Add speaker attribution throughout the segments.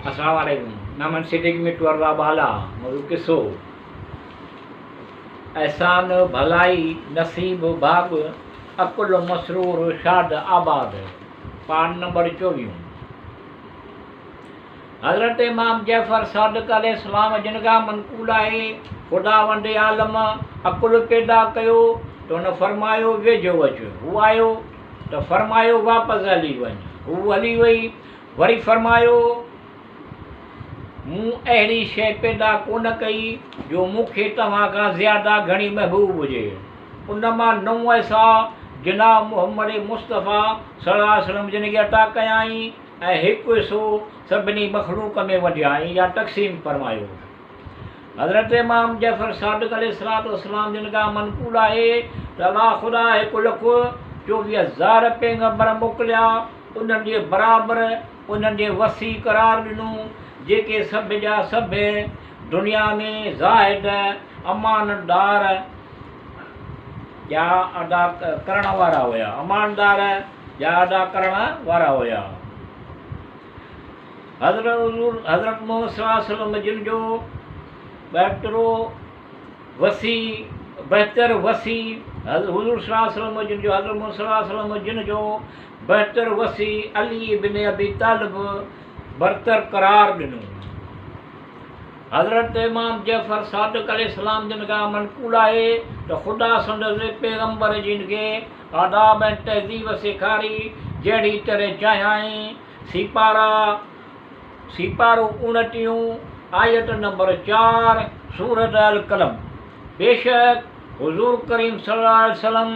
Speaker 1: अस्सलाम वालेकुम। नमन सिद्दीक मिटवर बाला मौजू किस्सो एहसान भलाई नसीब बाब अकुल मसरूर शाद आबाद पान नंबर 24। हज़रत इमाम जैफर सादिक़ अलैहिस्सलाम जिनका मनकूल आहे खुदा वंडे आलम अकुल पैदा कयो त हुन फरमायो वेझो अचु। हू आयो त फरमायो वापसि हली वञ। हू हली वई। वरी फरमायो मूं अहिड़ी शइ पैदा कोन कई जो मूंखे तव्हां खां ज़्यादा घणी महबूब हुजे। उन मां 9 ऐसा जनाब मुहम्मद मुस्तफ़ा सल्लल्लाहु अलैहि वसल्लम जिन खे अता कयाई ऐं 1 हिसो सभिनी मखलूक में वंडियाई या तक़सीम फरमायो। हज़रत इमाम जैफर सादिक़ अलैहिस्सलाम जिनका मनकूल आहे त अलाह ख़ुदा 1,24,000 पैगंबर मोकिलिया। उन्हनि जे बराबरि उन्हनि जे वसी करार ॾिनो जेके सभु जा सभु दुनिया में ज़ाहिद अमानतदार या अदा करण वारा हुया। अमानतदार या अदा करण वारा हुया। हज़रत मोहम्मद सल्लल्लाहु अलैहि वसल्लम जिन जो बहितर वसी हुज़ूर सल्लल्लाहु अलैहि वसल्लम जिन जो हज़रत मोहम्मद सल्लल्लाहु अलैहि वसल्लम जिन जो बहितर वसी अली इब्न अबी तालिब बरतर करार ॾिनो। हज़रत इमाम जैफर सादिक़ अलैहिस्सलाम जिन खां मनकूल आहे त ख़ुदा संदसि पैगंबर जिन खे आदाब ऐं तहज़ीब सेखारी जहिड़ी तरह चाहियई। सिपारो 29 आयत नंबर 4 सूरत अल कलम। बेशक हुज़ूर करीम सल्लल्लाहु अलैहि वसल्लम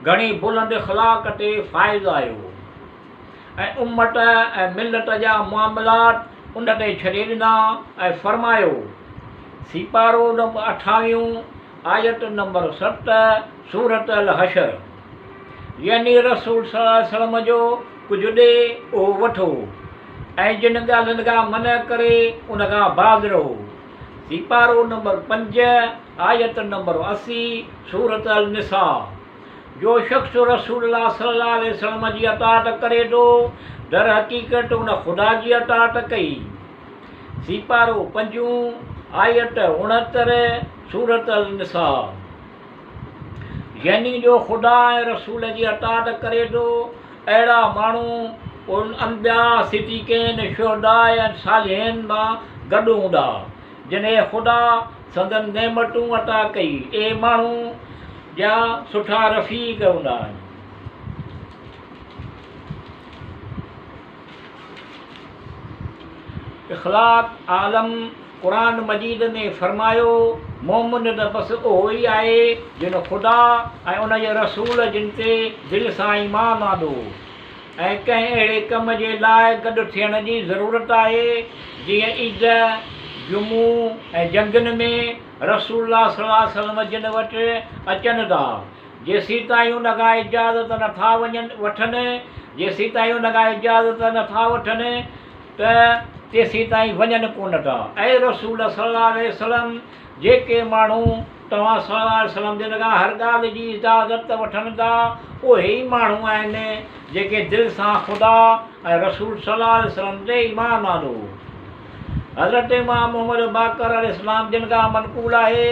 Speaker 1: घणी बुलंद अख़लाक़ ते फ़ाइज़ आयो ऐं उम्मत ऐं मिलत जा मामलात उन ते छॾे ॾिना ऐं फरमायो। सिपारो नंबर 28 आयत नंबर 7 सूरत अल हशर। यानी रसूल सल्लल्लाहु अलैहि वसल्लम जो कुझु ॾे उहो वठो ऐं जिन ॻाल्हियुनि खां मना करे उन खां बाज़ रहो। सिपारो नंबर 5 आयत नंबर 80 सूरत अल निसा। जो शख़्स रसूलुल्लाह सल्लल्लाहु अलैहि वसल्लम जी अताअत करे थो दर हक़ीक़त उन ख़ुदा जी अताअत कई। सिपारो 5 आयत 69 सूरत अल निसा। यानी जो ख़ुदा ऐं रसूल जी अताअत करे थो अहिड़ा माण्हू उन अंबिया सिद्दीक़ीन शुहदा ऐं सालिहीन मां गॾु हूंदा जिन्हें ख़ुदा संदन नेमतूं अता कई। ए माण्हू जा सुठा रफ़ीक हूंदा आहिनि। इख़लाक़ आलम क़ुरान मजीद में फरमायो मोमिन त बसि उहो ई आहे जिन ख़ुदा ऐं उन जे रसूल जिन ते दिलि सां ईमान आंदो ऐं कंहिं अहिड़े कम जे लाइ गॾु थियण जी ज़रूरत आहे जीअं ईद जुमू ऐं जंगनि में रसूलुल्लाह सल्लल्लाहु अलैहि वसल्लम जिन वटि अचनि था। जेसीं ताईं उन खां इजाज़त नथा वठनि जेसीं ताईं उन खां इजाज़त नथा वठनि त तेसीं ताईं वञनि कोन था। ऐं रसूल सल्लल्लाहु अलैहि वसल्लम जेके माण्हू तव्हां सल्लल्लाहु अलैहि वसल्लम जिन खां हर ॻाल्हि जी इजाज़त वठनि था उहे ई माण्हू आहिनि जेके दिलि सां ख़ुदा ऐं रसूल सल्लल्लाहु अलैहि वसल्लम ते ईमान आंदो। हज़रत इमाम मुहम्मद बाक़र अलैहिस्सलाम जिन खां मनकूल आहे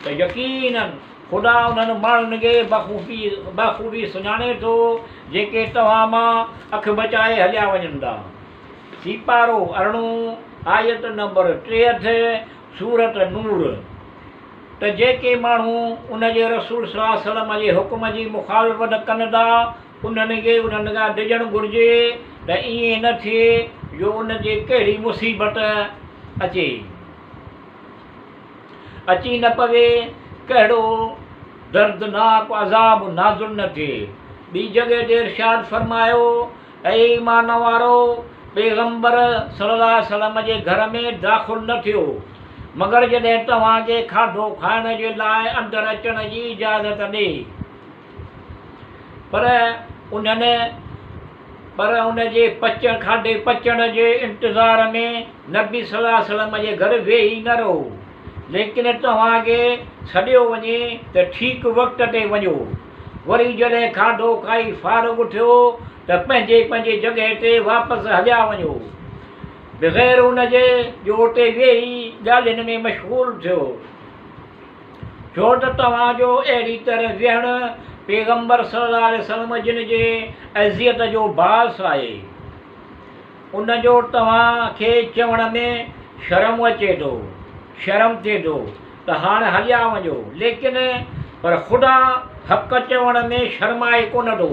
Speaker 1: त यकीनन ख़ुदा उन्हनि माण्हुनि खे बख़ूबी सुञाणे थो जेके तव्हां मां अखि बचाए हलिया वञनि था। सिपारो 18 आयत नंबर 63 सूरत नूर। त जेके माण्हू उन जे रसूल सल्लल्लाहु अलैहि वसल्लम जे हुकुम जी मुखालिफ़त कनि था उन्हनि खे उन्हनि खां डिॼणु घुरिजे त ईअं न थिए जो उन जे कहिड़ी मुसीबत अची न पवे कहिड़ो दर्दनाक अज़ाब नाज़ुल न थिए। ॿी जॻह ते इरशाद फरमायो ऐं ईमान वारो पैगंबर सल्लल्लाहु अलैहि वसल्लम जे घर में दाख़िल न थियो मगर जॾहिं तव्हांखे खाधो खाइण जे लाइ अंदरि अचण जी इजाज़त ॾे। पर उन जे खाधे पचण जे इंतज़ार में नबी सल्लल्लाहु अलैहि वसल्लम जे घर वेही न रहो। लेकिन तव्हांखे छॾियो वञे त ठीकु वक़्त ते वञो। वरी जॾहिं खाधो खाई फारग़ थियो त पंहिंजे जॻह ते वापसि हलिया वञो। बग़ैर उनजे जो उते वेही ॻाल्हियुनि में मशगूल थियो। छो त तव्हांजो अहिड़ी तरह विहणु पैगंबर सल्लल्लाहु अलैहि वसल्लम जिन जे अज़ियत जो बास आहे, उनजो तव्हांखे चवण में शर्म अचे थो, शर्म थिए थो त हाणे हलिया वञो, लेकिन पर ख़ुदा हक़ चवण में शर्माए कोन थो।